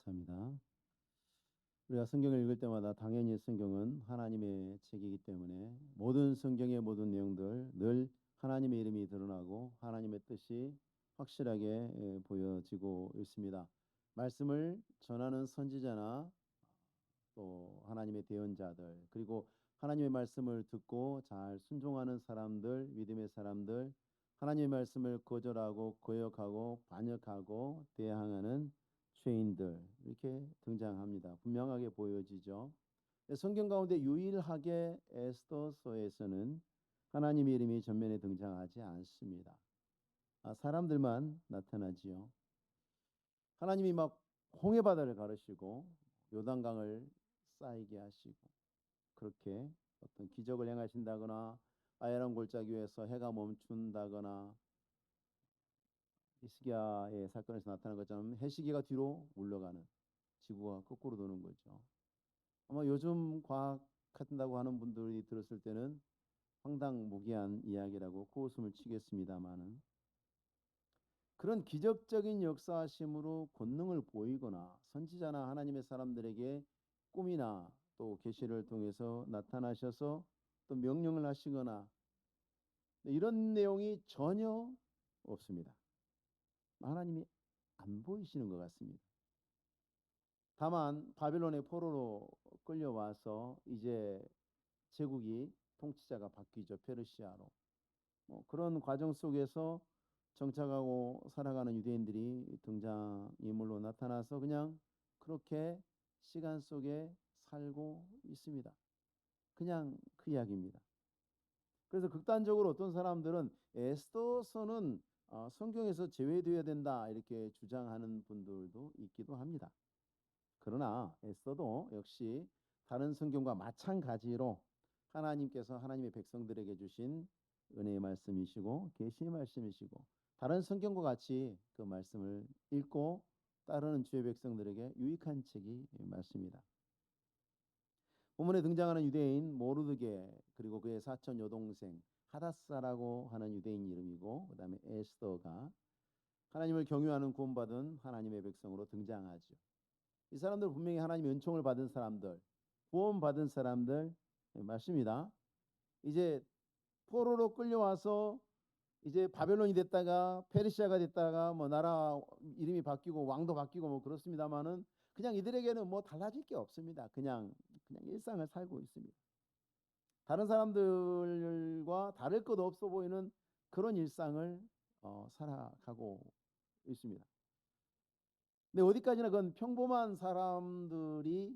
감사합니다. 우리가 성경을 읽을 때마다 당연히 성경은 하나님의 책이기 때문에 모든 성경의 모든 내용들 늘 하나님의 이름이 드러나고 하나님의 뜻이 확실하게 보여지고 있습니다. 말씀을 전하는 선지자나 또 하나님의 대언자들, 그리고 하나님의 말씀을 듣고 잘 순종하는 사람들, 믿음의 사람들, 하나님의 말씀을 거절하고 거역하고 반역하고 대항하는 죄인들, 이렇게 등장합니다. 분명하게 보여지죠. 성경 가운데 유일하게 에스더서에서는 하나님의 이름이 전면에 등장하지 않습니다. 사람들만 나타나지요. 하나님이 막 홍해 바다를 가르시고 요단강을 쌓이게 하시고 그렇게 어떤 기적을 행하신다거나 아야람 골짜기 위에서 해가 멈춘다거나 히스기야의 사건에서 나타난 것처럼 해시계가 뒤로 물러가는, 지구가 거꾸로 도는 거죠. 아마 요즘 과학 한다고 하는 분들이 들었을 때는 황당무계한 이야기라고 코웃음을 치겠습니다마는, 그런 기적적인 역사하심으로 권능을 보이거나 선지자나 하나님의 사람들에게 꿈이나 또 계시를 통해서 나타나셔서 또 명령을 하시거나 이런 내용이 전혀 없습니다. 하나님이 안 보이시는 것 같습니다. 다만 바빌론의 포로로 끌려와서 이제 제국이 통치자가 바뀌죠. 페르시아로. 그런 과정 속에서 정착하고 살아가는 유대인들이 등장인물로 나타나서 그냥 그렇게 시간 속에 살고 있습니다. 그냥 그 이야기입니다. 그래서 극단적으로 어떤 사람들은 에스더서는 성경에서 제외되어야 된다 이렇게 주장하는 분들도 있기도 합니다. 그러나 에스더도 역시 다른 성경과 마찬가지로 하나님께서 하나님의 백성들에게 주신 은혜의 말씀이시고 계시의 말씀이시고 다른 성경과 같이 그 말씀을 읽고 따르는 주의 백성들에게 유익한 책이 말씀입니다. 본문에 등장하는 유대인 모르드게, 그리고 그의 사촌 여동생 하다사라고 하는 유대인 이름이고, 그 다음에 에스더가 하나님을 경유하는 구원받은 하나님의 백성으로 등장하죠. 이 사람들 분명히 하나님의 은총을 받은 사람들, 구원받은 사람들 맞습니다. 이제 포로로 끌려와서 이제 바벨론이 됐다가 페르시아가 됐다가 뭐 나라 이름이 바뀌고 왕도 바뀌고 뭐 그렇습니다만은 그냥 이들에게는 뭐 달라질 게 없습니다. 그냥 일상을 살고 있습니다. 다른 사람들과 다를 것 없어 보이는 그런 일상을 살아가고 있습니다. 근데 어디까지나 그건 평범한 사람들이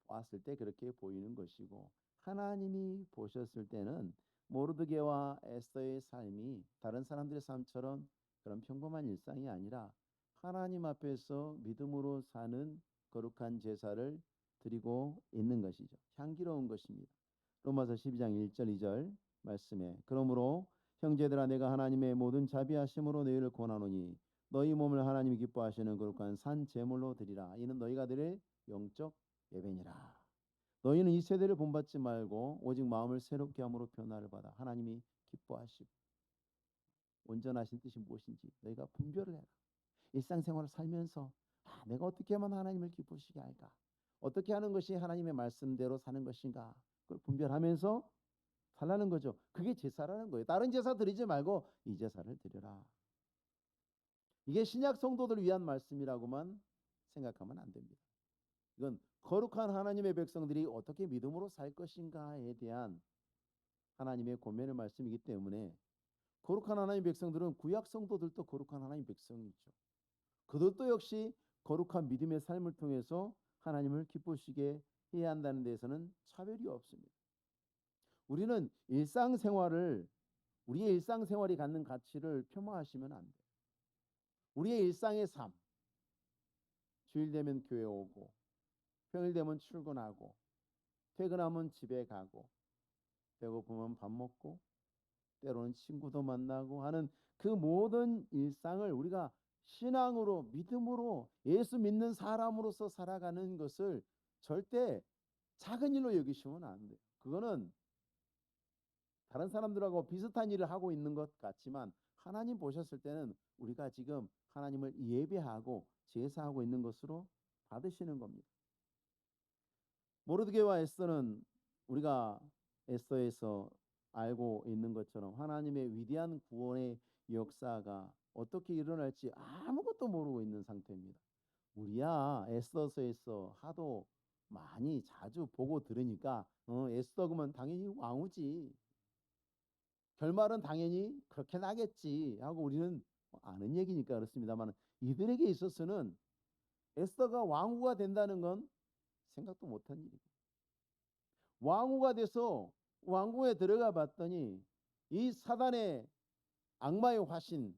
왔을 때 그렇게 보이는 것이고, 하나님이 보셨을 때는 모르드게와 에스더의 삶이 다른 사람들의 삶처럼 그런 평범한 일상이 아니라 하나님 앞에서 믿음으로 사는 거룩한 제사를 드리고 있는 것이죠. 향기로운 것입니다. 로마서 12장 1절 2절 말씀에, 그러므로 형제들아 내가 하나님의 모든 자비하심으로 너희를 권하노니 너희 몸을 하나님이 기뻐하시는 거룩한 산 제물로 드리라. 이는 너희가 드릴 영적 예배니라. 너희는 이 세대를 본받지 말고 오직 마음을 새롭게 함으로 변화를 받아 하나님이 기뻐하시고 온전하신 뜻이 무엇인지 너희가 분별을 해라. 일상생활을 살면서 내가 어떻게 하면 하나님을 기쁘시게 할까? 어떻게 하는 것이 하나님의 말씀대로 사는 것인가? 그걸 분별하면서 살라는 거죠. 그게 제사라는 거예요. 다른 제사 드리지 말고 이 제사를 드려라. 이게 신약 성도들을 위한 말씀이라고만 생각하면 안 됩니다. 이건 거룩한 하나님의 백성들이 어떻게 믿음으로 살 것인가에 대한 하나님의 권면의 말씀이기 때문에, 거룩한 하나님의 백성들은 구약 성도들도 거룩한 하나님의 백성이죠. 그들도 역시 거룩한 믿음의 삶을 통해서 하나님을 기쁘시게 해야 한다는 데에서는 차별이 없습니다. 우리는 우리의 일상생활이 갖는 가치를 폄하하시면 안 돼요. 우리의 일상의 삶, 주일 되면 교회 오고 평일 되면 출근하고 퇴근하면 집에 가고 배고프면 밥 먹고 때로는 친구도 만나고 하는 그 모든 일상을 우리가 신앙으로 믿음으로 예수 믿는 사람으로서 살아가는 것을 절대 작은 일로 여기시면 안 돼요. 그거는 다른 사람들하고 비슷한 일을 하고 있는 것 같지만 하나님 보셨을 때는 우리가 지금 하나님을 예배하고 제사하고 있는 것으로 받으시는 겁니다. 모르드게와 에스더는 우리가 에스더에서 알고 있는 것처럼 하나님의 위대한 구원의 역사가 어떻게 일어날지 아무것도 모르고 있는 상태입니다. 우리야 에스더서에서 하도 많이 자주 보고 들으니까 에스더 그러면 당연히 왕후지. 결말은 당연히 그렇게 나겠지 하고 우리는 아는 얘기니까 그렇습니다만 이들에게 있어서는 에스더가 왕후가 된다는 건 생각도 못한 일이고 왕후가 돼서 왕궁에 들어가 봤더니 이 사단의 악마의 화신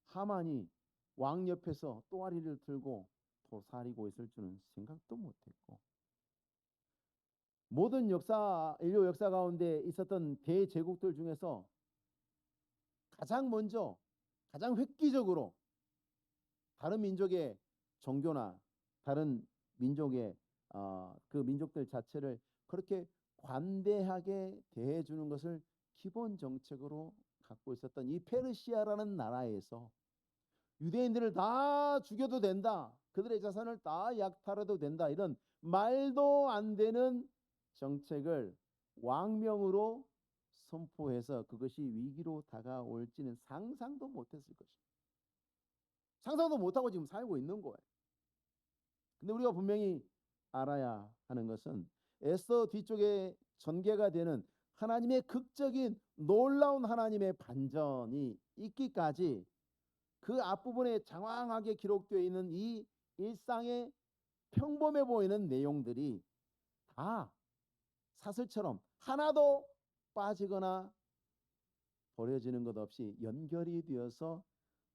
하만이 왕 옆에서 또아리를 들고 도사리고 있을 줄은 생각도 못했고 모든 인류 역사 가운데 있었던 대제국들 중에서 가장 먼저 가장 획기적으로 다른 민족의 종교나 다른 민족의 그 민족들 자체를 그렇게 관대하게 대해주는 것을 기본 정책으로 갖고 있었던 이 페르시아라는 나라에서 유대인들을 다 죽여도 된다. 그들의 자산을 다 약탈해도 된다. 이런 말도 안 되는 정책을 왕명으로 선포해서 그것이 위기로 다가올지는 상상도 못했을 것입니다. 상상도 못하고 지금 살고 있는 거예요. 근데 우리가 분명히 알아야 하는 것은 에스더 뒤쪽에 전개가 되는 하나님의 극적인 놀라운 하나님의 반전이 있기까지 그 앞부분에 장황하게 기록되어 있는 이 일상의 평범해 보이는 내용들이 다 사슬처럼 하나도 빠지거나 버려지는 것 없이 연결이 되어서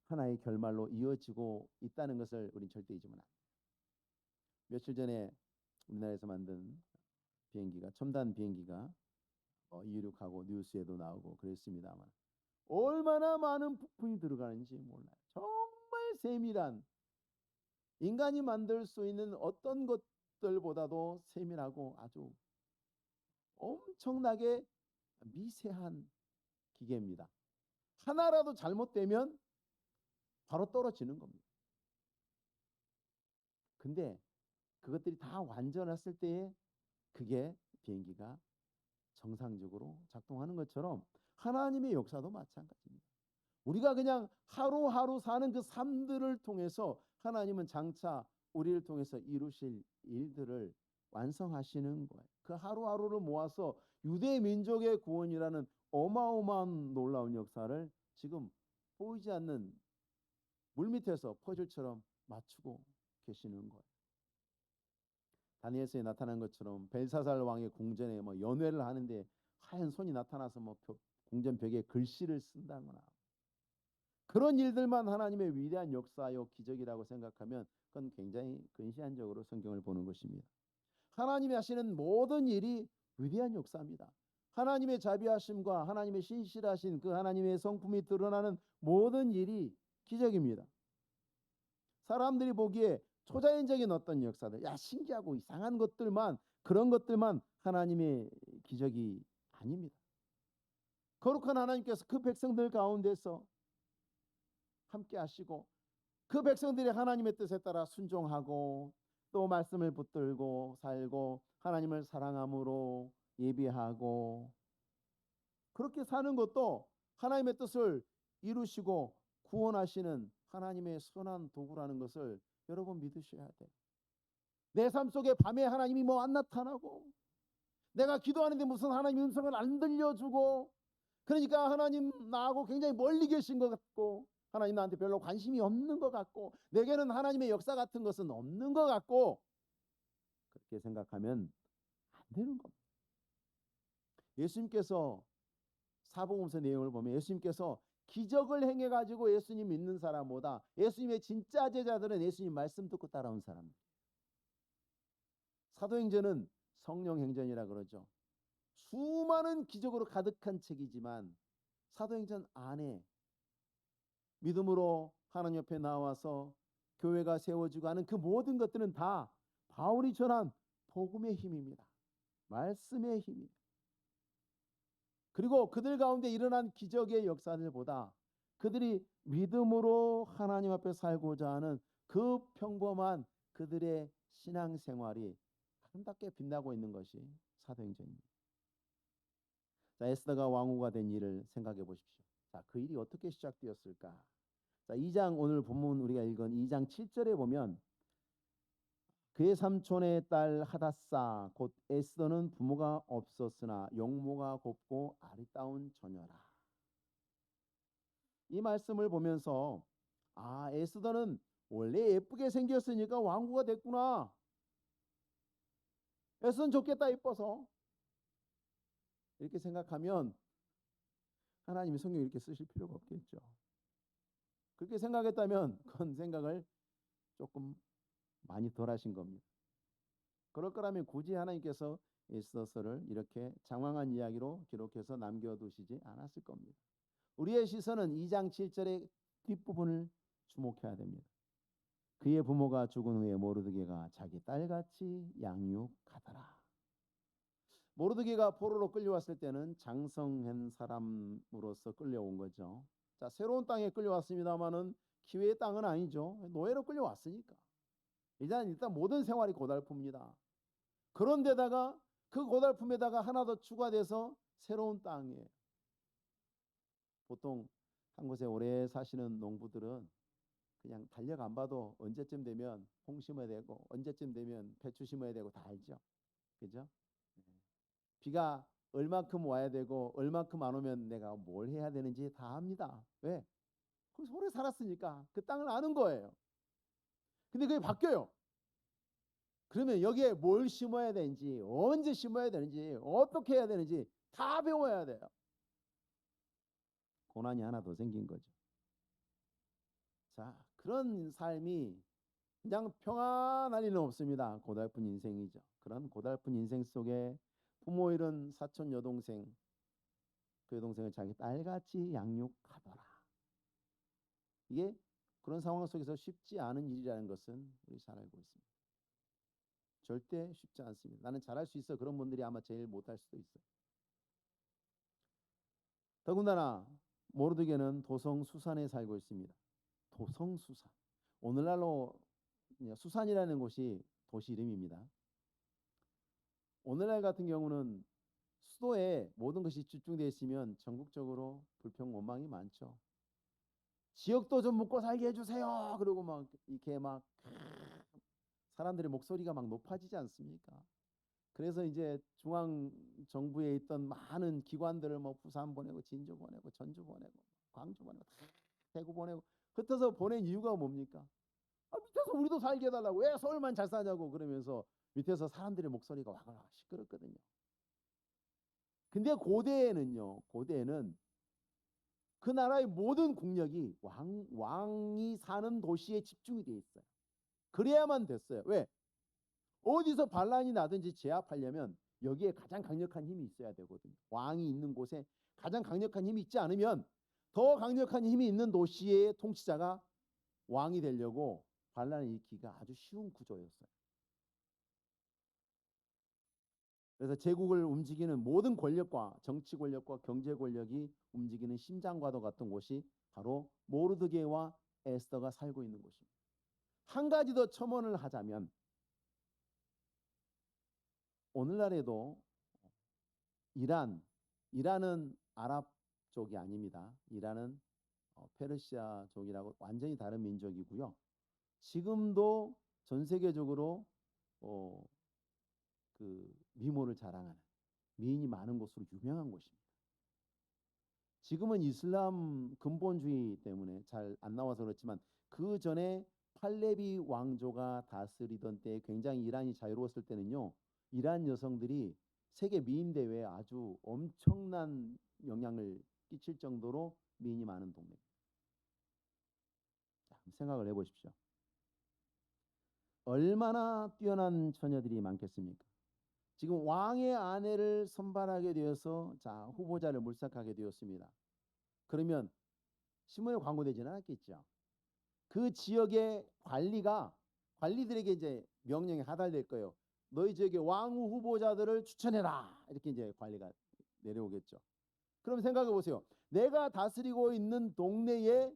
하나의 결말로 이어지고 있다는 것을 우린 절대 잊으면 안 돼요. 며칠 전에 우리나라에서 만든 비행기가 첨단 비행기가 이륙하고 뉴스에도 나오고 그랬습니다만 얼마나 많은 부품이 들어가는지 몰라요. 정말 세밀한 인간이 만들 수 있는 어떤 것들보다도 세밀하고 아주 엄청나게 미세한 기계입니다. 하나라도 잘못되면 바로 떨어지는 겁니다. 근데 그것들이 다 완전했을 때에 그게 비행기가 정상적으로 작동하는 것처럼 하나님의 역사도 마찬가지입니다. 우리가 그냥 하루하루 사는 그 삶들을 통해서 하나님은 장차 우리를 통해서 이루실 일들을 완성하시는 거예요. 그 하루하루를 모아서 유대 민족의 구원이라는 어마어마한 놀라운 역사를 지금 보이지 않는 물밑에서 퍼즐처럼 맞추고 계시는 거예요. 다니엘서에 나타난 것처럼 벨사살 왕의 궁전에 연회를 하는데 하얀 손이 나타나서 궁전 벽에 글씨를 쓴다거나 그런 일들만 하나님의 위대한 역사요 기적이라고 생각하면 그건 굉장히 근시안적으로 성경을 보는 것입니다. 하나님이 하시는 모든 일이 위대한 역사입니다. 하나님의 자비하심과 하나님의 신실하신 그 하나님의 성품이 드러나는 모든 일이 기적입니다. 사람들이 보기에 초자연적인 어떤 역사들, 신기하고 이상한 것들만 그런 것들만 하나님의 기적이 아닙니다. 거룩한 하나님께서 그 백성들 가운데서 함께 하시고 그 백성들이 하나님의 뜻에 따라 순종하고 또 말씀을 붙들고 살고 하나님을 사랑함으로 예비하고 그렇게 사는 것도 하나님의 뜻을 이루시고 구원하시는 하나님의 선한 도구라는 것을 여러분 믿으셔야 돼요. 내 삶 속에 밤에 하나님이 안 나타나고 내가 기도하는데 무슨 하나님 음성을 안 들려주고 그러니까 하나님 나하고 굉장히 멀리 계신 것 같고 하나님 나한테 별로 관심이 없는 것 같고 내게는 하나님의 역사 같은 것은 없는 것 같고 그렇게 생각하면 안 되는 겁니다. 예수님께서 사복음서 내용을 보면 예수님께서 기적을 행해가지고 예수님 믿는 사람보다 예수님의 진짜 제자들은 예수님 말씀 듣고 따라온 사람들. 사도행전은 성령행전이라 그러죠. 수많은 기적으로 가득한 책이지만 사도행전 안에 믿음으로 하나님 옆에 나와서 교회가 세워지고 하는 그 모든 것들은 다 바울이 전한 복음의 힘입니다. 말씀의 힘입니다. 그리고 그들 가운데 일어난 기적의 역사들보다 그들이 믿음으로 하나님 앞에 살고자 하는 그 평범한 그들의 신앙생활이 아름답게 빛나고 있는 것이 사도행전입니다. 자, 에스더가 왕후가 된 일을 생각해 보십시오. 자, 그 일이 어떻게 시작되었을까? 자, 2장 오늘 본문 우리가 읽은 2장 7절에 보면 그의 삼촌의 딸 하닷사 곧 에스더는 부모가 없었으나 용모가 곱고 아리따운 처녀라. 이 말씀을 보면서 에스더는 원래 예쁘게 생겼으니까 왕후가 됐구나. 에스더는 좋겠다 이뻐서. 이렇게 생각하면 하나님이 성경 이렇게 쓰실 필요가 없겠죠. 그렇게 생각했다면 그건 생각을 조금 많이 덜 하신 겁니다. 그럴 거라면 굳이 하나님께서 에스더서를 이렇게 장황한 이야기로 기록해서 남겨두시지 않았을 겁니다. 우리의 시선은 2장 7절의 뒷부분을 주목해야 됩니다. 그의 부모가 죽은 후에 모르드게가 자기 딸같이 양육하더라. 모르드게가 포로로 끌려왔을 때는 장성한 사람으로서 끌려온 거죠. 자, 새로운 땅에 끌려왔습니다마는 기회의 땅은 아니죠. 노예로 끌려왔으니까. 일단 모든 생활이 고달픕니다. 그런데다가 그 고달픔에다가 하나 더 추가돼서 새로운 땅에 보통 한 곳에 오래 사시는 농부들은 그냥 달력 안 봐도 언제쯤 되면 홍 심어야 되고 언제쯤 되면 배추 심어야 되고 다 알죠. 그죠? 비가 얼마큼 와야 되고 얼마큼 안 오면 내가 뭘 해야 되는지 다 압니다. 왜? 거기서 오래 살았으니까 그 땅을 아는 거예요. 근데 그게 바뀌어요. 그러면 여기에 뭘 심어야 되는지, 언제 심어야 되는지, 어떻게 해야 되는지 다 배워야 돼요. 고난이 하나 더 생긴 거죠. 자, 그런 삶이 그냥 평안할 리는 없습니다. 고달픈 인생이죠. 그런 고달픈 인생 속에 부모 잃은 사촌 여동생, 그 여동생을 자기 딸같이 양육하더라. 이게 그런 상황 속에서 쉽지 않은 일이라는 것은 우리 잘 알고 있습니다. 절대 쉽지 않습니다. 나는 잘할 수 있어. 그런 분들이 아마 제일 못할 수도 있어요. 더군다나 모르드게는 도성 수산에 살고 있습니다. 도성 수산. 오늘날로 수산이라는 곳이 도시 이름입니다. 오늘날 같은 경우는 수도에 모든 것이 집중되어 있으면 전국적으로 불평 원망이 많죠. 지역도 좀 묵고 살게 해주세요. 그리고 막 이렇게 막 사람들의 목소리가 막 높아지지 않습니까? 그래서 이제 중앙 정부에 있던 많은 기관들을 뭐 부산 보내고 진주 보내고 전주 보내고 광주 보내고 대구 보내고 흩어서 보낸 이유가 뭡니까? 밑에서 우리도 살게 해달라고. 왜 서울만 잘 사냐고 그러면서 밑에서 사람들의 목소리가 와가 시끄럽거든요. 근데 고대에는 그 나라의 모든 국력이 왕이 사는 도시에 집중이 돼 있어요. 그래야만 됐어요. 왜? 어디서 반란이 나든지 제압하려면 여기에 가장 강력한 힘이 있어야 되거든요. 왕이 있는 곳에 가장 강력한 힘이 있지 않으면 더 강력한 힘이 있는 도시의 통치자가 왕이 되려고 반란을 일으키기가 아주 쉬운 구조였어요. 그래서 제국을 움직이는 모든 권력과 정치 권력과 경제 권력이 움직이는 심장과도 같은 곳이 바로 모르드게와 에스더가 살고 있는 곳입니다. 한 가지 더 첨언을 하자면 오늘날에도 이란은 아랍 쪽이 아닙니다. 이란은 페르시아족이라고 완전히 다른 민족이고요. 지금도 전 세계적으로 그 미모를 자랑하는 미인이 많은 곳으로 유명한 곳입니다. 지금은 이슬람 근본주의 때문에 잘 안 나와서 그렇지만 그 전에 팔레비 왕조가 다스리던 때 굉장히 이란이 자유로웠을 때는요. 이란 여성들이 세계 미인 대회에 아주 엄청난 영향을 끼칠 정도로 미인이 많은 동네입니다. 자, 생각을 해보십시오. 얼마나 뛰어난 처녀들이 많겠습니까? 지금 왕의 아내를 선발하게 되어서 자 후보자를 물색하게 되었습니다. 그러면 신문에 광고되지는 않았겠죠. 그 지역의 관리들에게 이제 명령이 하달될 거예요. 너희 지역의 왕후 후보자들을 추천해라. 이렇게 이제 관리가 내려오겠죠. 그럼 생각해 보세요. 내가 다스리고 있는 동네에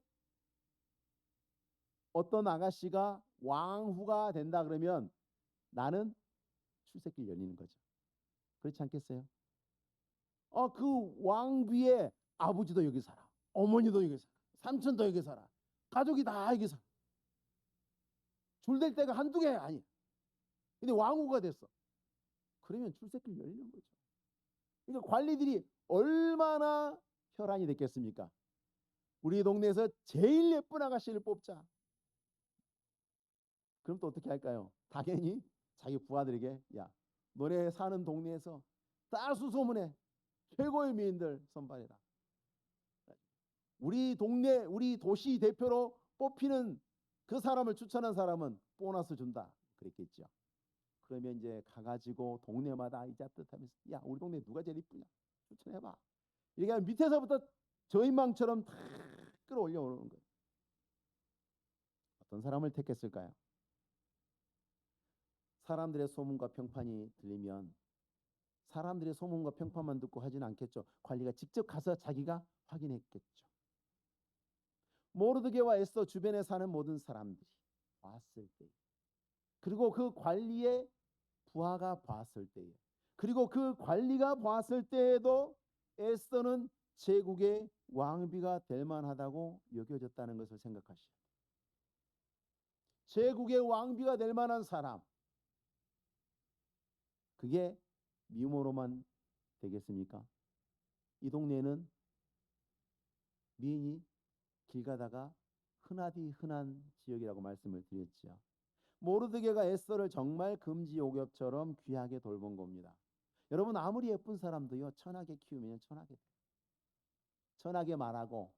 어떤 아가씨가 왕후가 된다 그러면 나는 출세길 열리는 거죠. 그렇지 않겠어요? 그 왕비의 아버지도 여기 살아. 어머니도 여기 살아. 삼촌도 여기 살아. 가족이 다 여기 살아. 줄될 때가 한두 개 아니야. 근데 왕후가 됐어. 그러면 출세길 열리는 거죠. 그러니까 관리들이 얼마나 혈안이 됐겠습니까? 우리 동네에서 제일 예쁜 아가씨를 뽑자. 그럼 또 어떻게 할까요? 당연히 자기 부하들에게 야, 너네 사는 동네에서 다수소문에 최고의 미인들 선발해라. 우리 동네, 우리 도시 대표로 뽑히는 그 사람을 추천한 사람은 보너스 준다. 그랬겠죠. 그러면 이제 가가지고 동네마다 이자뜻하면서 야, 우리 동네 누가 제일 이쁘냐? 추천해봐. 이게 밑에서부터 저인망처럼 다 끌어올려 오는 거예요. 어떤 사람을 택했을까요? 사람들의 소문과 평판이 들리면 사람들의 소문과 평판만 듣고 하지는 않겠죠. 관리가 직접 가서 자기가 확인했겠죠. 모르드게와 에스더 주변에 사는 모든 사람들이 봤을 때, 그리고 그 관리의 부하가 봤을 때에, 그리고 그 관리가 봤을 때에도 에스더는 제국의 왕비가 될 만하다고 여겨졌다는 것을 생각하시오. 제국의 왕비가 될 만한 사람, 그게 미모로만 되겠습니까? 이 동네에는 미인이 길 가다가 흔하디 흔한 지역이라고 말씀을 드렸죠. 모르드게가 에스더를 정말 금지옥엽처럼 귀하게 돌본 겁니다. 여러분, 아무리 예쁜 사람도요, 천하게 키우면 천하게 돼요. 천하게 말하고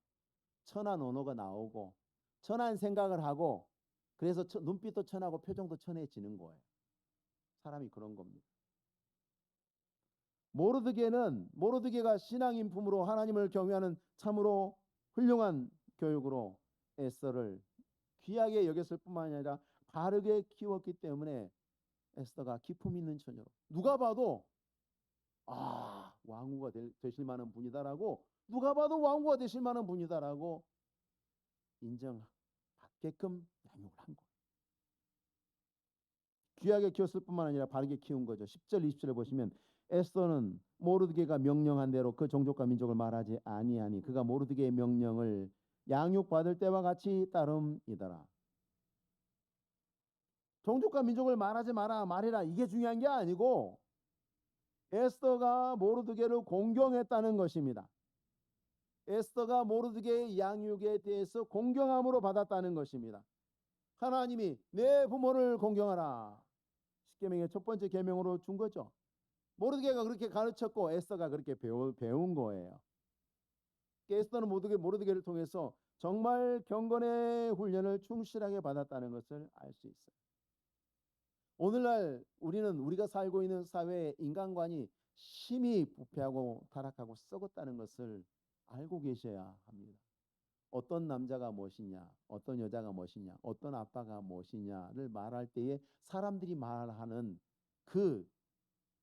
천한 언어가 나오고 천한 생각을 하고, 그래서 눈빛도 천하고 표정도 천해지는 거예요. 사람이 그런 겁니다. 모르드게가 신앙인품으로 하나님을 경외하는 참으로 훌륭한 교육으로 에스더를 귀하게 여겼을 뿐만 아니라 바르게 키웠기 때문에 에스더가 기품 있는 처녀로 누가 봐도 왕후가 되실 만한 분이다라고, 누가 봐도 왕후가 되실 만한 분이다라고 인정받게끔 양육을 한 거예요. 귀하게 키웠을 뿐만 아니라 바르게 키운 거죠. 10절 20절에 보시면 에스더는 모르드게가 명령한 대로 그 종족과 민족을 말하지 아니하니 그가 모르드게의 명령을 양육받을 때와 같이 따름이더라. 종족과 민족을 말하지 마라, 말해라, 이게 중요한 게 아니고 에스더가 모르드게를 공경했다는 것입니다. 에스더가 모르드게의 양육에 대해서 공경함으로 받았다는 것입니다. 하나님이 내 부모를 공경하라, 십계명의 첫 번째 계명으로 준 거죠. 모르드게가 그렇게 가르쳤고 에스더가 그렇게 배운 거예요. 에스더는 모르드게를 통해서 정말 경건의 훈련을 충실하게 받았다는 것을 알 수 있어요. 오늘날 우리가 살고 있는 사회의 인간관이 심히 부패하고 타락하고 썩었다는 것을 알고 계셔야 합니다. 어떤 남자가 무엇이냐, 어떤 여자가 무엇이냐, 어떤 아빠가 무엇이냐를 말할 때에 사람들이 말하는 그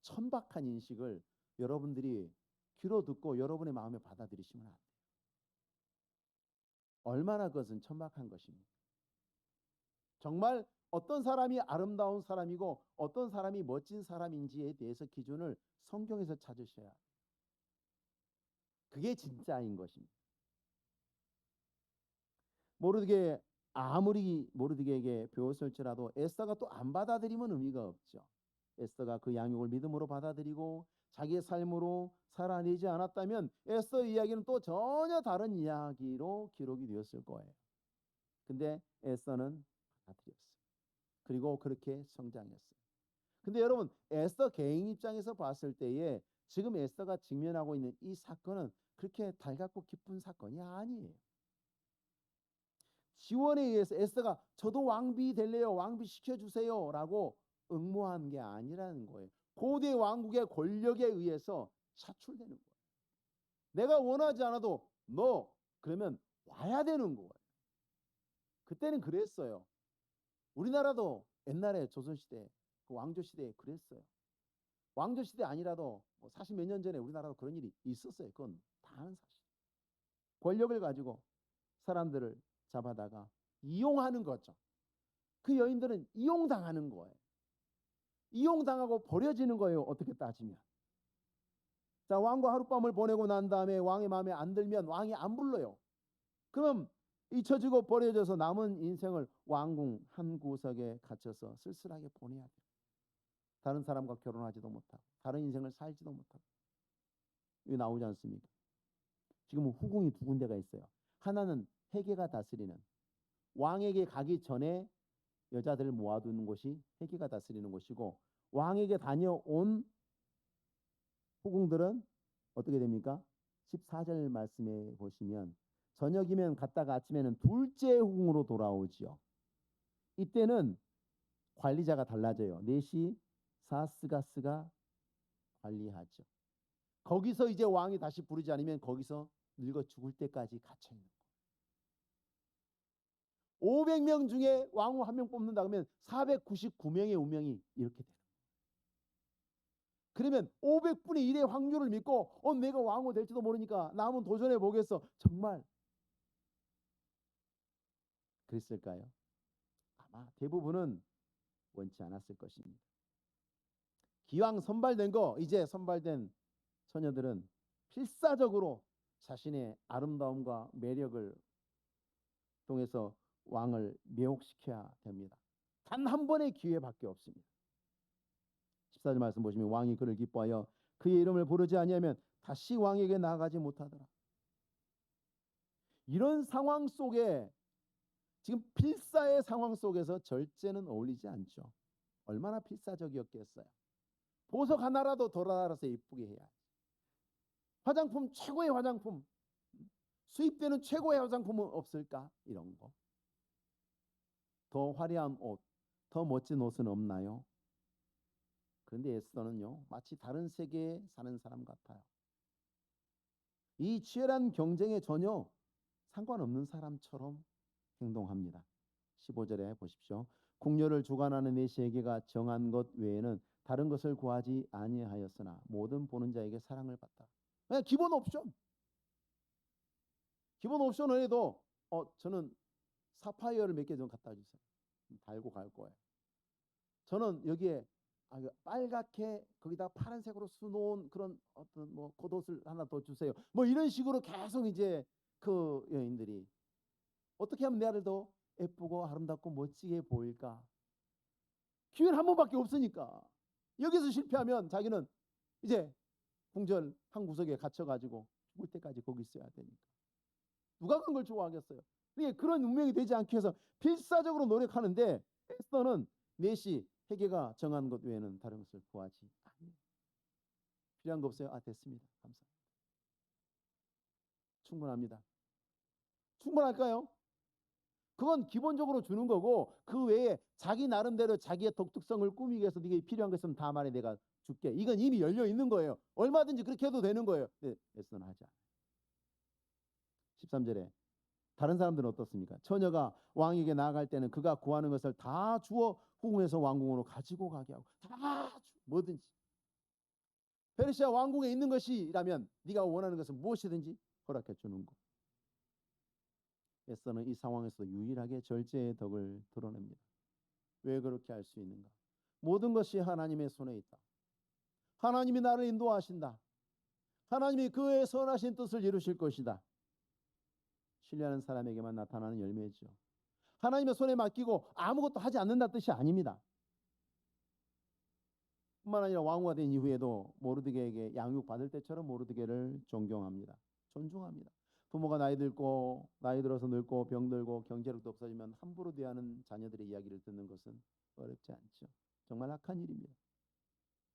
천박한 인식을 여러분들이 귀로 듣고 여러분의 마음에 받아들이시면 안 돼요. 얼마나 그것은 천박한 것입니까? 정말 어떤 사람이 아름다운 사람이고 어떤 사람이 멋진 사람인지에 대해서 기준을 성경에서 찾으셔야 해요. 그게 진짜인 것입니다. 아무리 모르드게에게 배웠을지라도 에스더가 또 안 받아들이면 의미가 없죠. 에스더가 그 양육을 믿음으로 받아들이고 자기의 삶으로 살아내지 않았다면 에스더의 이야기는 또 전혀 다른 이야기로 기록이 되었을 거예요. 근데 에스더는 받아들였어요. 그리고 그렇게 성장했어요. 근데 여러분, 에스더 개인 입장에서 봤을 때에 지금 에스더가 직면하고 있는 이 사건은 그렇게 달갑고 기쁜 사건이 아니에요. 지원에 의해서 에스더가 저도 왕비 될래요, 왕비 시켜주세요 라고 응모한 게 아니라는 거예요. 고대 왕국의 권력에 의해서 사출되는 거예요. 내가 원하지 않아도 너 그러면 와야 되는 거예요. 그때는 그랬어요. 우리나라도 옛날에 조선시대 그 왕조시대에 그랬어요. 왕조시대 아니라도 40 몇 년 전에 우리나라도 그런 일이 있었어요. 그건 다 아는 사실. 권력을 가지고 사람들을 잡아다가 이용하는 거죠. 그 여인들은 이용당하는 거예요. 이용당하고 버려지는 거예요. 어떻게 따지면. 자, 왕과 하룻밤을 보내고 난 다음에 왕의 마음에 안 들면 왕이 안 불러요. 그럼 잊혀지고 버려져서 남은 인생을 왕궁 한 구석에 갇혀서 쓸쓸하게 보내야 돼요. 다른 사람과 결혼하지도 못하고 다른 인생을 살지도 못하고. 이거 나오지 않습니까? 지금 후궁이 두 군데가 있어요. 하나는 헤게가 다스리는, 왕에게 가기 전에 여자들을 모아두는 곳이 헤게가 다스리는 곳이고, 왕에게 다녀온 후궁들은 어떻게 됩니까? 14절 말씀에 보시면 저녁이면 갔다가 아침에는 둘째 후궁으로 돌아오지요. 이때는 관리자가 달라져요. 넷이 사스가스가 관리하죠. 거기서 이제 왕이 다시 부르지 않으면 거기서 늙어 죽을 때까지 갇혀 있는 거예요. 500명 중에 왕후 한 명 뽑는다 그러면 499명의 운명이 이렇게 되는 거예요. 그러면 500분의 1의 확률을 믿고 내가 왕후 될지도 모르니까 나 한번 도전해 보겠어. 정말 그랬을까요? 아마 대부분은 원치 않았을 것입니다. 기왕 선발된 거, 이제 선발된 처녀들은 필사적으로 자신의 아름다움과 매력을 통해서 왕을 매혹시켜야 됩니다. 단 한 번의 기회밖에 없습니다. 14절 말씀 보시면 왕이 그를 기뻐하여 그의 이름을 부르지 아니하면 다시 왕에게 나아가지 못하더라. 이런 상황 속에, 지금 필사의 상황 속에서 절제는 어울리지 않죠. 얼마나 필사적이었겠어요. 보석 하나라도 덜어달아서 예쁘게 해야. 화장품, 최고의 화장품, 수입되는 최고의 화장품은 없을까? 이런 거. 더 화려한 옷, 더 멋진 옷은 없나요? 그런데 에스더는요, 마치 다른 세계에 사는 사람 같아요. 이 치열한 경쟁에 전혀 상관없는 사람처럼 행동합니다. 15절에 보십시오. 궁녀를 주관하는 내시에게가 정한 것 외에는 다른 것을 구하지 아니하였으나 모든 보는 자에게 사랑을 받다. 그냥 기본 옵션. 기본 옵션을 해도 저는 사파이어를 몇 개 좀 갖다 주세요. 달고 갈 거예요. 저는 여기에 빨갛게 거기다 파란색으로 수놓은 그런 어떤 뭐 겉옷을 하나 더 주세요. 뭐 이런 식으로 계속 이제 그 여인들이 어떻게 하면 내 아들 더 예쁘고 아름답고 멋지게 보일까? 기회는 한 번밖에 없으니까. 여기서 실패하면 자기는 이제 궁전 한 구석에 갇혀가지고 죽을 때까지 거기 있어야 되니까. 누가 그런 걸 좋아하겠어요? 그러니까 그런 운명이 되지 않기 위해서 필사적으로 노력하는데 에스더는 넷이 헤게가 정한 것 외에는 다른 것을 구하지 않아요. 필요한 거 없어요? 됐습니다. 감사합니다. 충분합니다. 충분할까요? 그건 기본적으로 주는 거고 그 외에 자기 나름대로 자기의 독특성을 꾸미기 위해서 네가 필요한 거 있으면 다 말해 내가 줄게. 이건 이미 열려 있는 거예요. 얼마든지 그렇게 해도 되는 거예요. 네, 에스더는 하지 않아요. 13절에 다른 사람들은 어떻습니까? 처녀가 왕에게 나아갈 때는 그가 구하는 것을 다 주어 후궁에서 왕궁으로 가지고 가게 하고 다 뭐든지 페르시아 왕궁에 있는 것이라면 네가 원하는 것은 무엇이든지 허락해 주는 거. 에스더는 이 상황에서 유일하게 절제의 덕을 드러냅니다. 왜 그렇게 할 수 있는가? 모든 것이 하나님의 손에 있다. 하나님이 나를 인도하신다. 하나님이 그의 선하신 뜻을 이루실 것이다. 신뢰하는 사람에게만 나타나는 열매죠. 하나님의 손에 맡기고 아무것도 하지 않는다는 뜻이 아닙니다. 뿐만 아니라 왕후가 된 이후에도 모르드게에게 양육받을 때처럼 모르드게를 존경합니다. 존중합니다. 부모가 나이 들어서 늙고 병들고 경제력도 없어지면 함부로 대하는 자녀들의 이야기를 듣는 것은 어렵지 않죠. 정말 악한 일입니다.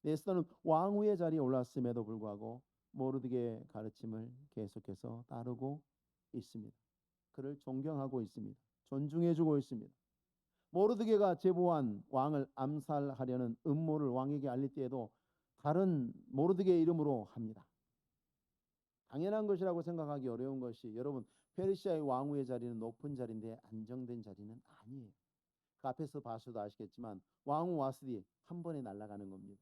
에스더는 왕후의 자리에 올랐음에도 불구하고 모르드게의 가르침을 계속해서 따르고 있습니다. 그를 존경하고 있습니다. 존중해주고 있습니다. 모르드게가 제보한 왕을 암살하려는 음모를 왕에게 알릴 때에도 다른 모르드게의 이름으로 합니다. 당연한 것이라고 생각하기 어려운 것이 여러분 페르시아의 왕후의 자리는 높은 자리인데 안정된 자리는 아니에요. 그 앞에서 봐서도 아시겠지만 왕후 와스디 한 번에 날아가는 겁니다.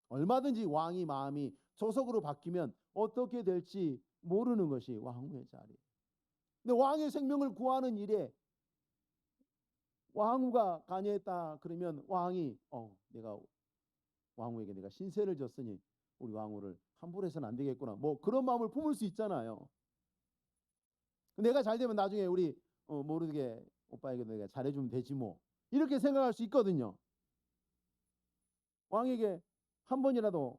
얼마든지 왕이 마음이 조석으로 바뀌면 어떻게 될지 모르는 것이 왕후의 자리. 근데 왕의 생명을 구하는 일에 왕후가 관여했다 그러면 왕이 내가 왕후에게 내가 신세를 졌으니 우리 왕후를 함부로 해서는 안 되겠구나. 뭐 그런 마음을 품을 수 있잖아요. 내가 잘 되면 나중에 우리 모르게 오빠에게 내가 잘해주면 되지 뭐. 이렇게 생각할 수 있거든요. 왕에게 한 번이라도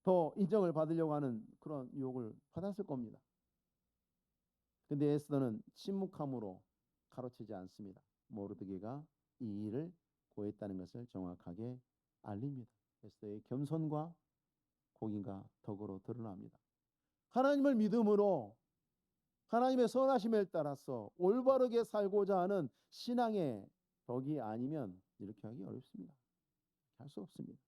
더 인정을 받으려고 하는 그런 유혹을 받았을 겁니다. 근데 에스더는 침묵함으로 가로채지 않습니다. 모르드게가 이 일을 고했다는 것을 정확하게 알립니다. 에스더의 겸손과 공의가 덕으로 드러납니다. 하나님을 믿음으로 하나님의 선하심에 따라서 올바르게 살고자 하는 신앙의 덕이 아니면 이렇게 하기 어렵습니다. 할 수 없습니다.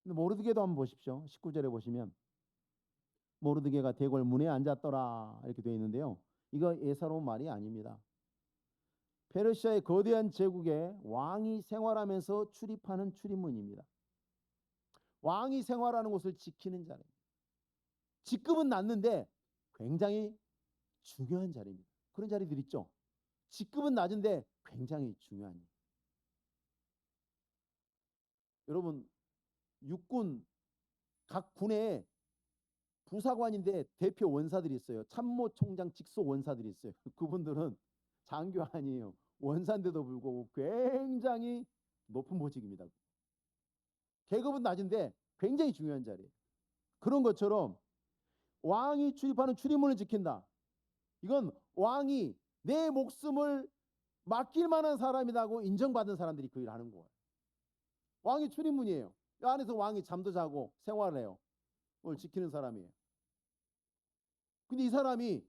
근데 모르드게도 한번 보십시오. 19절에 보시면 모르드게가 대궐 문에 앉았더라 이렇게 되어 있는데요. 이거 예사로운 말이 아닙니다. 페르시아의 거대한 제국에 왕이 생활하면서 출입하는 출입문입니다. 왕이 생활하는 곳을 지키는 자리입니다. 직급은 낮는데 굉장히 중요한 자리입니다. 그런 자리들 있죠. 직급은 낮은데 굉장히 중요한 일. 여러분 육군 각 군에 부사관인데 대표 원사들이 있어요. 참모총장 직속 원사들이 있어요. 그분들은 장교 아니에요. 원사인데도 불구하고 굉장히 높은 보직입니다. 계급은 낮은데 굉장히 중요한 자리예요. 그런 것처럼 왕이 출입하는 출입문을 지킨다. 이건 왕이 내 목숨을 맡길 만한 사람이라고 인정받은 사람들이 그 일을 하는 거예요. 왕이 출입문이에요. 이 안에서 왕이 잠도 자고 생활을 해요. 그걸 지키는 사람이에요. 근데 이 사람이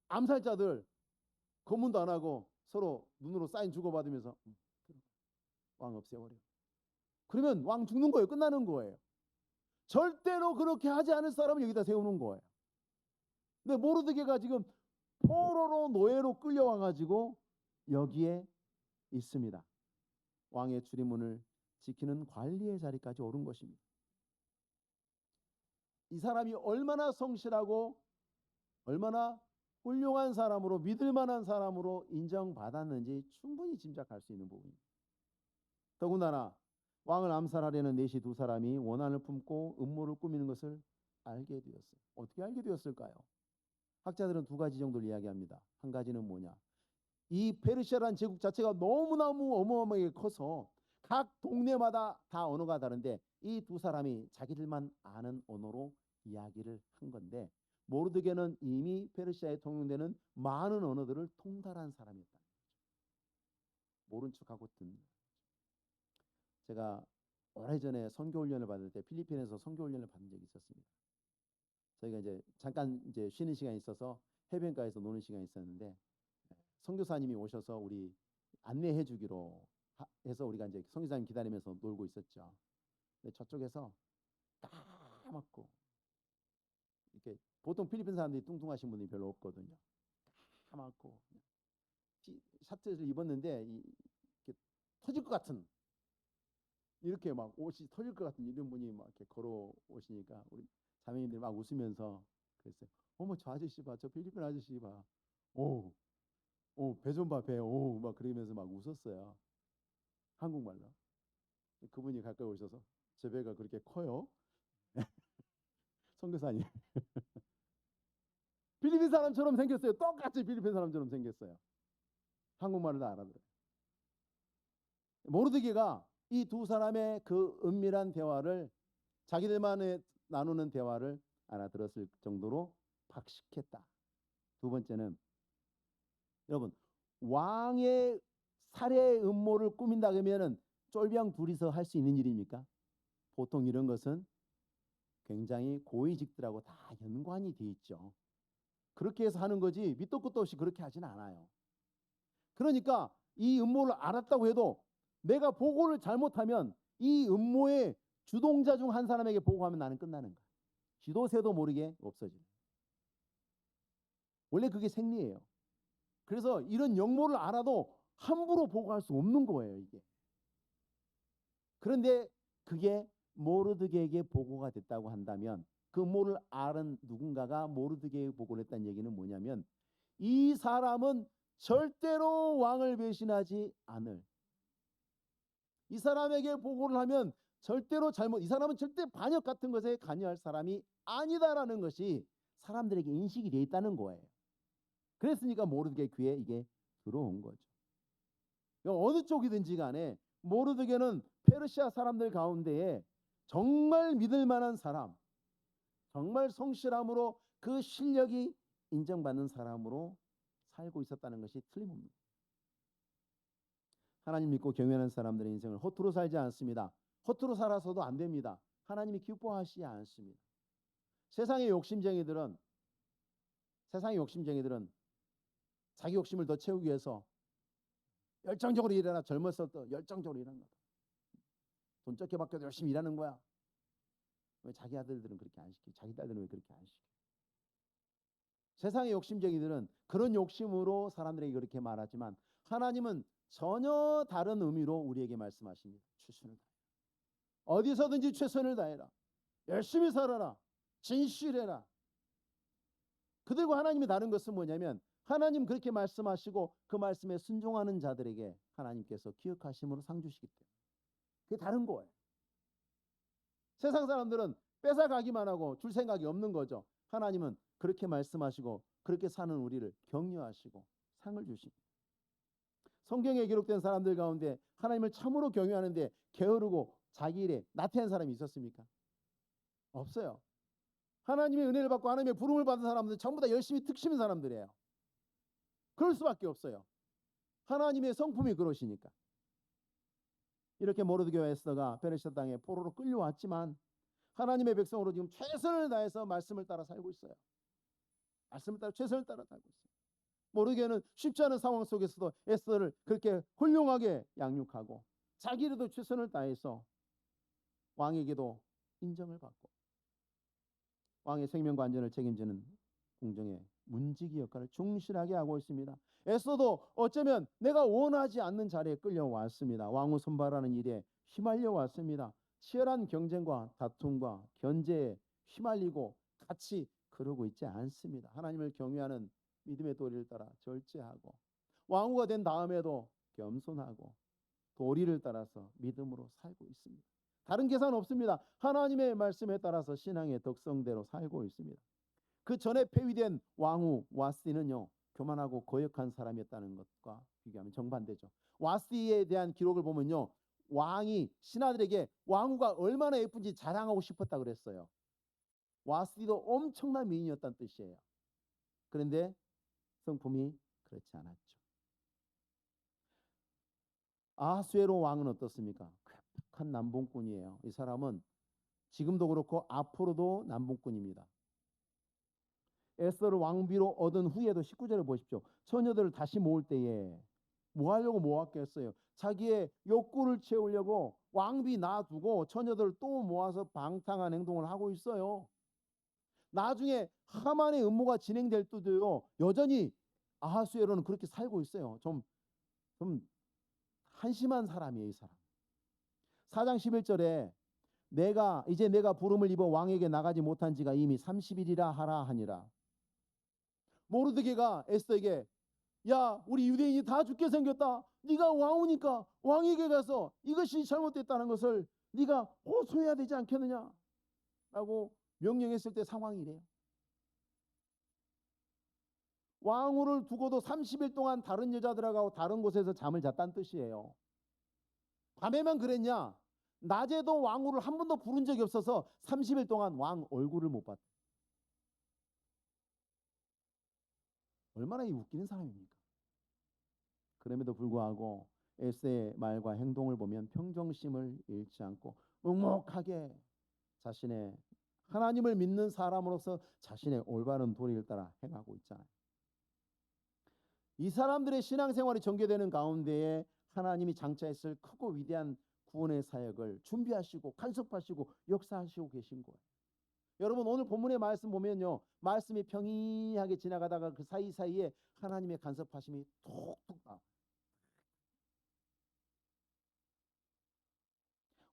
암살자들 검문도 안 하고 서로 눈으로 사인 주고받으면서 왕 없애버려. 그러면 왕 죽는 거예요. 끝나는 거예요. 절대로 그렇게 하지 않을 사람을 여기다 세우는 거예요. 근데 모르드게가 지금 포로로 노예로 끌려와가지고 여기에 있습니다. 왕의 출입문을 지키는 관리의 자리까지 오른 것입니다. 이 사람이 얼마나 성실하고 얼마나 훌륭한 사람으로 믿을 만한 사람으로 인정받았는지 충분히 짐작할 수 있는 부분입니다. 더군다나 왕을 암살하려는 내시 두 사람이 원한을 품고 음모를 꾸미는 것을 알게 되었어요. 어떻게 알게 되었을까요? 학자들은 두 가지 정도를 이야기합니다. 한 가지는 뭐냐? 이 페르시아라는 제국 자체가 너무너무 어마어마하게 커서 각 동네마다 다 언어가 다른데 이 두 사람이 자기들만 아는 언어로 이야기를 한 건데 모르드게는 이미 페르시아에 통용되는 많은 언어들을 통달한 사람이었다는 거죠. 모른 척하고 듣는. 제가 오래전에 선교훈련을 받을 때 필리핀에서 선교훈련을 받은 적이 있었습니다. 저희가 이제 잠깐 이제 쉬는 시간이 있어서 해변가에서 노는 시간이 있었는데 선교사님이 오셔서 우리 안내해 주기로 해서 우리가 이제 선교사님 기다리면서 놀고 있었죠. 근데 저쪽에서 까맣고 이렇게 보통 필리핀 사람들이 뚱뚱하신 분이 별로 없거든요. 까맣고 샤츠를 입었는데 이렇게 터질 것 같은 이렇게 막 옷이 터질 것 같은 이런 분이 막 이렇게 걸어 오시니까 우리 자매님들이 막 웃으면서 그랬어요. 어머 저 아저씨 봐, 저 필리핀 아저씨 봐. 오, 배 좀 봐, 배. 오, 막 그러면서 막 웃었어요. 한국말로. 그분이 가까이 오셔서 제 배가 그렇게 커요? 선교사님. 필리핀 사람처럼 생겼어요. 똑같이 필리핀 사람처럼 생겼어요. 한국말을 다 알아들어요. 모르드게가 이 두 사람의 그 은밀한 대화를 자기들만의 나누는 대화를 알아들었을 정도로 박식했다. 두 번째는 여러분 왕의 살해 음모를 꾸민다 그러면은 쫄병 둘이서 할 수 있는 일입니까? 보통 이런 것은 굉장히 고위직들하고 다 연관이 돼 있죠. 그렇게 해서 하는 거지 밑도 끝도 없이 그렇게 하진 않아요. 그러니까 이 음모를 알았다고 해도 내가 보고를 잘못하면 이 음모의 주동자 중 한 사람에게 보고하면 나는 끝나는 거야. 지도새도 모르게 없어지는. 원래 그게 생리예요. 그래서 이런 영모를 알아도 함부로 보고할 수 없는 거예요, 이게. 그런데 그게 모르드게에게 보고가 됐다고 한다면 그 음모를 아는 누군가가 모르드게에게 보고를 했다는 얘기는 뭐냐면 이 사람은 절대로 왕을 배신하지 않을, 이 사람에게 보고를 하면 절대로 이 사람은 절대 반역 같은 것에 관여할 사람이 아니다라는 것이 사람들에게 인식이 돼 있다는 거예요. 그랬으니까 모르드게 귀에 이게 들어온 거죠. 어느 쪽이든지 간에 모르드게는 페르시아 사람들 가운데에 정말 믿을 만한 사람, 정말 성실함으로 그 실력이 인정받는 사람으로 살고 있었다는 것이 틀림없습니다. 하나님 믿고 경외하는 사람들의 인생을 허투루 살지 않습니다. 허투루 살아서도 안 됩니다. 하나님이 기뻐하시지 않습니다. 세상의 욕심쟁이들은 자기 욕심을 더 채우기 위해서 열정적으로 일하나, 젊었을 때 열정적으로 일하는 거야. 돈 적게 받겨도 열심히 일하는 거야. 왜 자기 아들들은 그렇게 안 시켜? 자기 딸들은 왜 그렇게 안 시켜? 세상의 욕심쟁이들은 그런 욕심으로 사람들에게 그렇게 말하지만 하나님은 전혀 다른 의미로 우리에게 말씀하십니다. 최선을 다해라. 어디서든지 최선을 다해라. 열심히 살아라. 진실해라. 그들과 하나님이 다른 것은 뭐냐면 하나님 그렇게 말씀하시고 그 말씀에 순종하는 자들에게 하나님께서 기억하심으로 상 주시기 때문에 그게 다른 거예요. 세상 사람들은 뺏어가기만 하고 줄 생각이 없는 거죠. 하나님은 그렇게 말씀하시고 그렇게 사는 우리를 격려하시고 상을 주십니다. 성경에 기록된 사람들 가운데 하나님을 참으로 경외하는데 게으르고 자기 일에 나태한 사람이 있었습니까? 없어요. 하나님의 은혜를 받고 하나님의 부름을 받은 사람들은 전부 다 열심히 특심인 사람들이에요. 그럴 수밖에 없어요. 하나님의 성품이 그러시니까. 이렇게 모르드게와 에스더가 페르시아 땅에 포로로 끌려왔지만 하나님의 백성으로 지금 최선을 다해서 말씀을 따라 살고 있어요. 말씀을 따라 최선을 따라 살고 있어요. 모르드게는 쉽지 않은 상황 속에서도 에스더를 그렇게 훌륭하게 양육하고 자기도 최선을 다해서 왕에게도 인정을 받고 왕의 생명과 안전을 책임지는 궁정의 문지기 역할을 충실하게 하고 있습니다. 에스더도 어쩌면 내가 원하지 않는 자리에 끌려왔습니다. 왕후 선발하는 일에 휘말려 왔습니다. 치열한 경쟁과 다툼과 견제에 휘말리고 같이 그러고 있지 않습니다. 하나님을 경외하는 믿음의 도리를 따라 절제하고 왕후가 된 다음에도 겸손하고 도리를 따라서 믿음으로 살고 있습니다. 다른 계산 없습니다. 하나님의 말씀에 따라서 신앙의 덕성대로 살고 있습니다. 그 전에 폐위된 왕후 와스디는요, 교만하고 거역한 사람이었다는 것과 비교하면 정반대죠. 와스디에 대한 기록을 보면요, 왕이 신하들에게 왕후가 얼마나 예쁜지 자랑하고 싶었다 그랬어요. 와스디도 엄청난 미인이었다는 뜻이에요. 그런데 성품이 그렇지 않았죠. 아하수에로 왕은 어떻습니까? 쾌팍한 남봉꾼이에요. 이 사람은 지금도 그렇고 앞으로도 남봉꾼입니다. 에스더를 왕비로 얻은 후에도 19절을 보십시오. 처녀들을 다시 모을 때에 뭐 하려고 모았겠어요? 자기의 욕구를 채우려고 왕비 놔두고 처녀들을 또 모아서 방탕한 행동을 하고 있어요. 나중에 하만의 음모가 진행될 때도요, 여전히 아하수에로는 그렇게 살고 있어요. 좀 한심한 사람이에요, 이 사람. 4장 11절에 내가 부름을 입어 왕에게 나가지 못한 지가 이미 30일이라 하라 하니라. 모르드게가 에스더에게 야, 우리 유대인이 다 죽게 생겼다. 네가 왕후니까 왕에게 가서 이것이 잘못됐다는 것을 네가 호소해야 되지 않겠느냐 라고 명령했을 때 상황이 이래요. 왕후를 두고도 30일 동안 다른 여자들하고 다른 곳에서 잠을 잤다는 뜻이에요. 밤에만 그랬냐? 낮에도 왕후를 한 번도 부른 적이 없어서 30일 동안 왕 얼굴을 못 봤다. 얼마나 웃기는 사람입니까? 그럼에도 불구하고 에스더의 말과 행동을 보면 평정심을 잃지 않고 묵묵하게 자신의 하나님을 믿는 사람으로서 자신의 올바른 도리를 따라 행하고 있잖아요. 이 사람들의 신앙생활이 전개되는 가운데에 하나님이 장차했을 크고 위대한 구원의 사역을 준비하시고 간섭하시고 역사하시고 계신 거예요. 여러분, 오늘 본문의 말씀 보면요, 말씀이 평이하게 지나가다가 그 사이사이에 하나님의 간섭하심이 톡톡 나와요.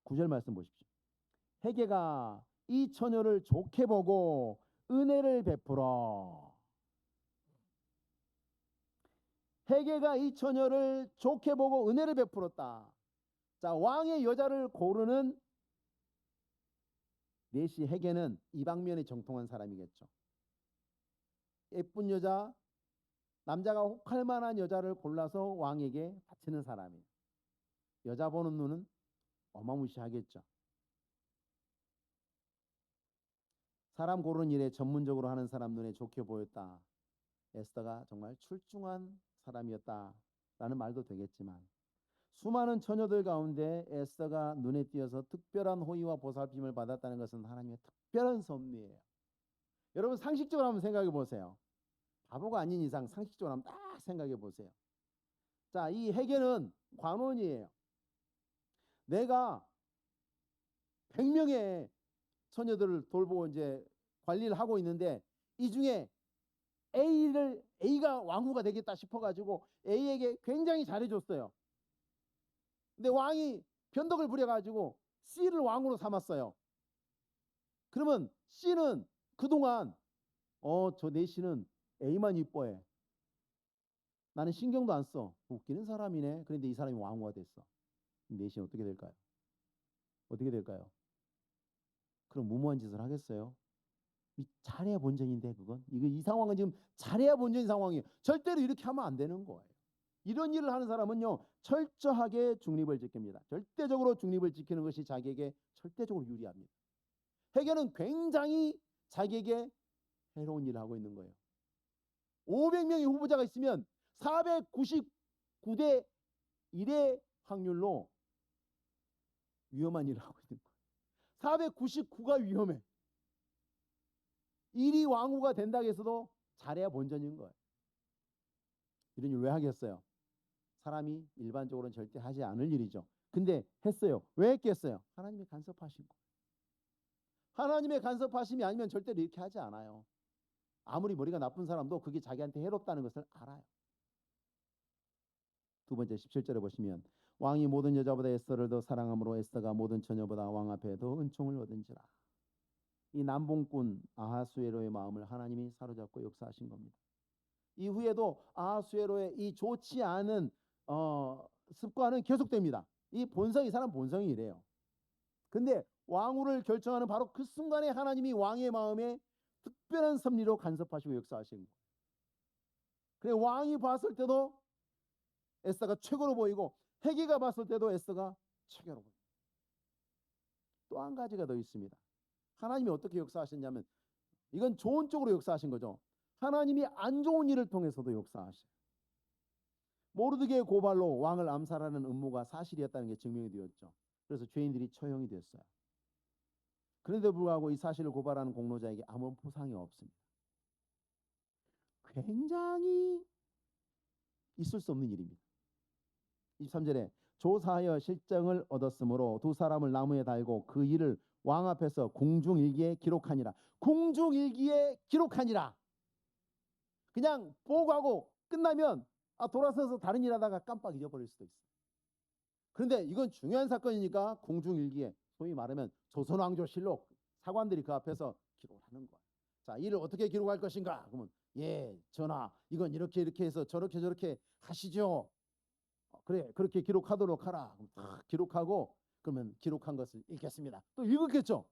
9절 말씀 보십시오. 헤게가 이 처녀를 좋게 보고 은혜를 베풀어. 헤게가 이 처녀를 좋게 보고 은혜를 베풀었다. 자, 왕의 여자를 고르는 넷이 헤게는 이방면에 정통한 사람이겠죠. 예쁜 여자, 남자가 혹할 만한 여자를 골라서 왕에게 바치는 사람이에요. 여자 보는 눈은 어마무시하겠죠. 사람 고르는 일에 전문적으로 하는 사람 눈에 좋게 보였다. 에스더가 정말 출중한 사람이었다라는 말도 되겠지만, 수많은 처녀들 가운데 에스더가 눈에 띄어서 특별한 호의와 보살핌을 받았다는 것은 하나님의 특별한 섭리예요. 여러분, 상식적으로 한번 생각해 보세요. 바보가 아닌 이상 상식적으로 한번 딱 생각해 보세요. 자, 이 헤게는 관원이에요. 내가 100명의 처녀들을 돌보고 이제 관리를 하고 있는데, 이 중에 A가 왕후가 되겠다 싶어가지고 A에게 굉장히 잘해줬어요. 근데 왕이 변덕을 부려가지고 C를 왕으로 삼았어요. 그러면 C는 그동안 저 내 C는 A만 이뻐해. 나는 신경도 안 써. 웃기는 사람이네. 그런데 이 사람이 왕후가 됐어. 내 C는 어떻게 될까요? 어떻게 될까요? 그럼 무모한 짓을 하겠어요? 잘해야 본전인데 그건 이 상황은 지금 잘해야 본전인 상황이에요. 절대로 이렇게 하면 안 되는 거예요. 이런 일을 하는 사람은요, 철저하게 중립을 지킵니다. 절대적으로 중립을 지키는 것이 자기에게 절대적으로 유리합니다. 헤게는 굉장히 자기에게 해로운 일을 하고 있는 거예요. 500명의 후보자가 있으면 499대 1의 확률로 위험한 일을 하고 있는 거예요. 499가 위험해. 1위 왕후가 된다고 해서도 잘해야 본전인 거예요. 이런 일 왜 하겠어요? 사람이 일반적으로는 절대 하지 않을 일이죠. 근데 했어요. 왜 했겠어요? 하나님의 간섭하신 거예요. 하나님의 간섭하심이 아니면 절대로 이렇게 하지 않아요. 아무리 머리가 나쁜 사람도 그게 자기한테 해롭다는 것을 알아요. 두 번째 17절에 보시면, 왕이 모든 여자보다 에스더를 더 사랑함으로 에스더가 모든 처녀보다 왕 앞에 더 은총을 얻은지라. 이 남봉꾼 아하수에로의 마음을 하나님이 사로잡고 역사하신 겁니다. 이후에도 아하수에로의 이 좋지 않은 습관은 계속됩니다. 이 사람 본성이 이래요. 근데 왕후를 결정하는 바로 그 순간에 하나님이 왕의 마음에 특별한 섭리로 간섭하시고 역사하신 거예요. 그래, 왕이 봤을 때도 에스더가 최고로 보이고, 헤게가 봤을 때도 에스더가 최고로 보입니다. 또 한 가지가 더 있습니다. 하나님이 어떻게 역사하셨냐면, 이건 좋은 쪽으로 역사하신 거죠. 하나님이 안 좋은 일을 통해서도 역사하셔요. 모르드게의 고발로 왕을 암살하는 음모가 사실이었다는 게 증명이 되었죠. 그래서 죄인들이 처형이 됐어요. 그런데도 불구하고 이 사실을 고발하는 공로자에게 아무런 보상이 없습니다. 굉장히 있을 수 없는 일입니다. 23절에 조사하여 실정을 얻었으므로 두 사람을 나무에 달고 그 일을 왕 앞에서 공중일기에 기록하니라. 공중일기에 기록하니라. 그냥 보고하고 끝나면 돌아서서 다른 일 하다가 깜빡 잊어버릴 수도 있어요. 그런데 이건 중요한 사건이니까 공중일기에, 소위 말하면 조선왕조실록, 사관들이 그 앞에서 기록을 하는 거예요. 자, 이를 어떻게 기록할 것인가? 그러면 전하, 이건 이렇게 해서 저렇게 하시죠. 그래, 그렇게 기록하도록 하라. 그럼 다 기록하고, 그러면 기록한 것을 읽겠습니다. 또 읽었겠죠.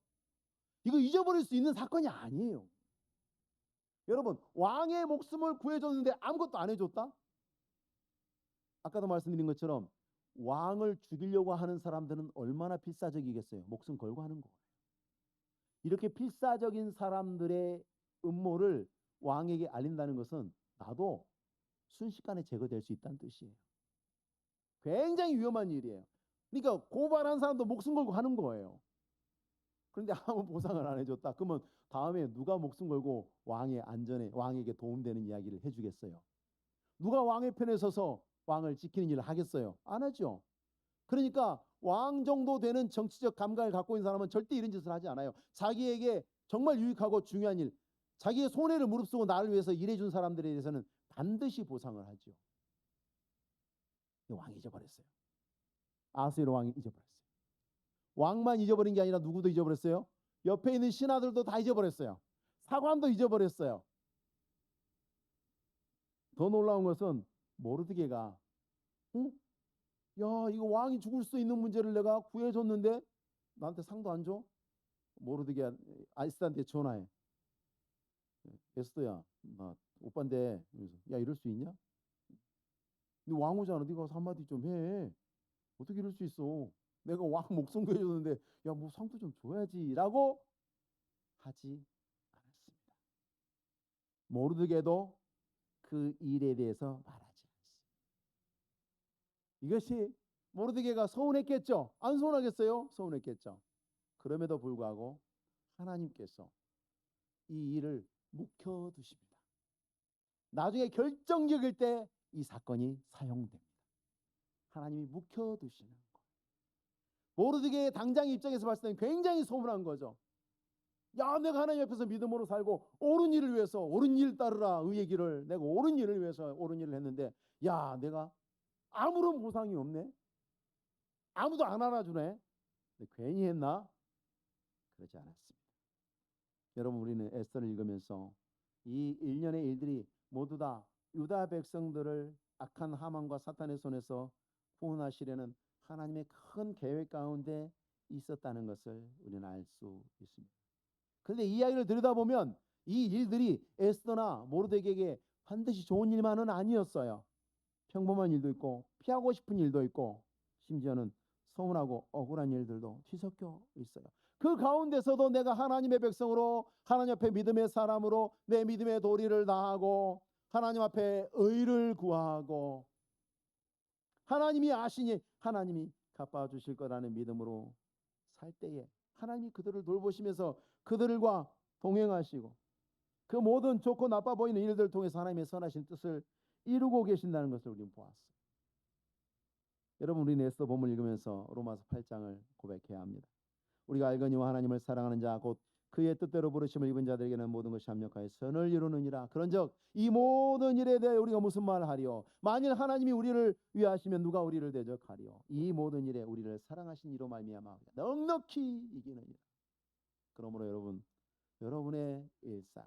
이거 잊어버릴 수 있는 사건이 아니에요. 여러분, 왕의 목숨을 구해줬는데 아무것도 안 해줬다? 아까도 말씀드린 것처럼 왕을 죽이려고 하는 사람들은 얼마나 필사적이겠어요. 목숨 걸고 하는 거예요. 이렇게 필사적인 사람들의 음모를 왕에게 알린다는 것은 나도 순식간에 제거될 수 있다는 뜻이에요. 굉장히 위험한 일이에요. 그러니까 고발한 사람도 목숨 걸고 하는 거예요. 그런데 아무 보상을 안 해줬다. 그러면 다음에 누가 목숨 걸고 왕의 안전에, 왕에게 도움되는 이야기를 해주겠어요? 누가 왕의 편에 서서 왕을 지키는 일을 하겠어요? 안 하죠. 그러니까 왕 정도 되는 정치적 감각을 갖고 있는 사람은 절대 이런 짓을 하지 않아요. 자기에게 정말 유익하고 중요한 일, 자기의 손해를 무릅쓰고 나를 위해서 일해준 사람들에 대해서는 반드시 보상을 하죠. 왕이 잊어버렸어요. 아하수에로 왕이 잊어버렸어요. 왕만 잊어버린 게 아니라 누구도 잊어버렸어요? 옆에 있는 신하들도 다 잊어버렸어요. 사관도 잊어버렸어요. 더 놀라운 것은 모르드게가 야, 이거 왕이 죽을 수 있는 문제를 내가 구해줬는데 나한테 상도 안 줘? 모르드게 아이스한테 전화해. 에스더야, 나 오빠인데, 야, 이럴 수 있냐? 네 왕후잖아. 네가 가서 한마디 좀 해. 어떻게 이럴 수 있어? 내가 왕 목숨 구해줬는데, 야, 뭐 상도 좀 줘야지라고 하지 않았습니다. 모르드게도 그 일에 대해서 말하지 않습니다. 이것이 모르드게가 서운했겠죠? 안 서운하겠어요? 서운했겠죠. 그럼에도 불구하고 하나님께서 이 일을 묵혀두십니다. 나중에 결정적일 때 이 사건이 사용됩니다. 하나님이 묵혀두시는 거예요. 모르드게의 당장 입장에서 봤을 때는 굉장히 서운한 거죠. 야, 내가 하나님 앞에서 믿음으로 살고 옳은 일을 위해서 옳은 일 따르라 의의 길을 내가 옳은 일을 위해서 옳은 일을 했는데 야, 내가 아무런 보상이 없네. 아무도 안 알아주네. 근데 괜히 했나? 그러지 않았습니다. 여러분, 우리는 에스더를 읽으면서 이 일련의 일들이 모두 다 유다 백성들을 악한 하만과 사탄의 손에서 구원하시려는 하나님의 큰 계획 가운데 있었다는 것을 우리는 알 수 있습니다. 그런데 이 이야기를 들여다보면 이 일들이 에스더나 모르드게에게 반드시 좋은 일만은 아니었어요. 평범한 일도 있고 피하고 싶은 일도 있고 심지어는 서운하고 억울한 일들도 뒤섞여 있어요. 그 가운데서도 내가 하나님의 백성으로 하나님 앞에 믿음의 사람으로 내 믿음의 도리를 다하고 하나님 앞에 의를 구하고 하나님이 아시니 하나님이 갚아주실 거라는 믿음으로 살 때에 하나님이 그들을 돌보시면서 그들과 동행하시고 그 모든 좋고 나빠 보이는 일들을 통해서 하나님의 선하신 뜻을 이루고 계신다는 것을 우리는 보았어요. 여러분, 우리는 에스더 본문을 읽으면서 로마서 8장을 고백해야 합니다. 우리가 알거니와 하나님을 사랑하는 자 곧 그의 뜻대로 부르심을 입은 자들에게는 모든 것이 합력하여 선을 이루느니라. 그런즉 이 모든 일에 대해 우리가 무슨 말을 하리요? 만일 하나님이 우리를 위하시면 누가 우리를 대적하리요? 이 모든 일에 우리를 사랑하신 이로 말미암아 넉넉히 이기느니라. 그러므로 여러분, 여러분의 일상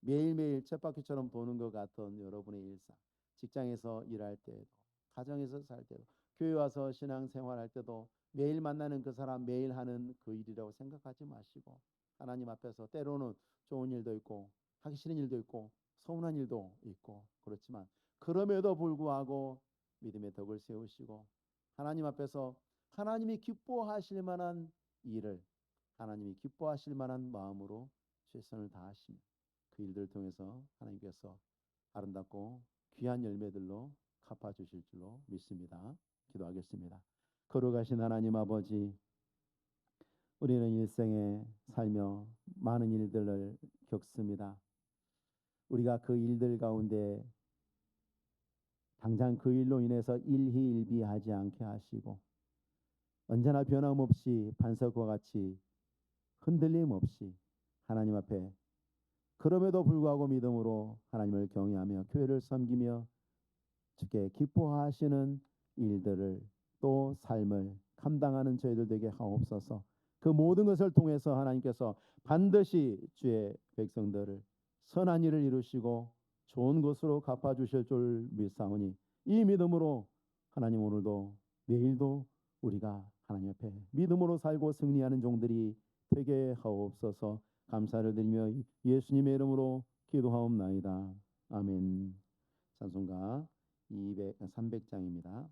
매일매일 쳇바퀴처럼 도는 것 같은 여러분의 일상, 직장에서 일할 때도, 가정에서 살 때도, 교회 와서 신앙생활할 때도 매일 만나는 그 사람 매일 하는 그 일이라고 생각하지 마시고 하나님 앞에서 때로는 좋은 일도 있고 하기 싫은 일도 있고 서운한 일도 있고 그렇지만 그럼에도 불구하고 믿음의 덕을 세우시고 하나님 앞에서 하나님이 기뻐하실 만한 일을 하나님이 기뻐하실 만한 마음으로 최선을 다하시며 그 일들을 통해서 하나님께서 아름답고 귀한 열매들로 갚아주실 줄로 믿습니다. 기도하겠습니다. 거룩하신 하나님 아버지, 우리는 일생에 살며 많은 일들을 겪습니다. 우리가 그 일들 가운데 당장 그 일로 인해서 일희일비하지 않게 하시고 언제나 변함없이 반석과 같이 흔들림 없이 하나님 앞에 그럼에도 불구하고 믿음으로 하나님을 경외하며 교회를 섬기며 주께 기뻐하시는 일들을 또 삶을 감당하는 저희들 되게 하옵소서. 그 모든 것을 통해서 하나님께서 반드시 주의 백성들을 선한 일을 이루시고 좋은 것으로 갚아주실 줄 믿사오니 이 믿음으로 하나님 오늘도 내일도 우리가 하나님 앞에 믿음으로 살고 승리하는 종들이 되게 하옵소서. 감사를 드리며 예수님의 이름으로 기도하옵나이다. 아멘. 찬송가 300장입니다.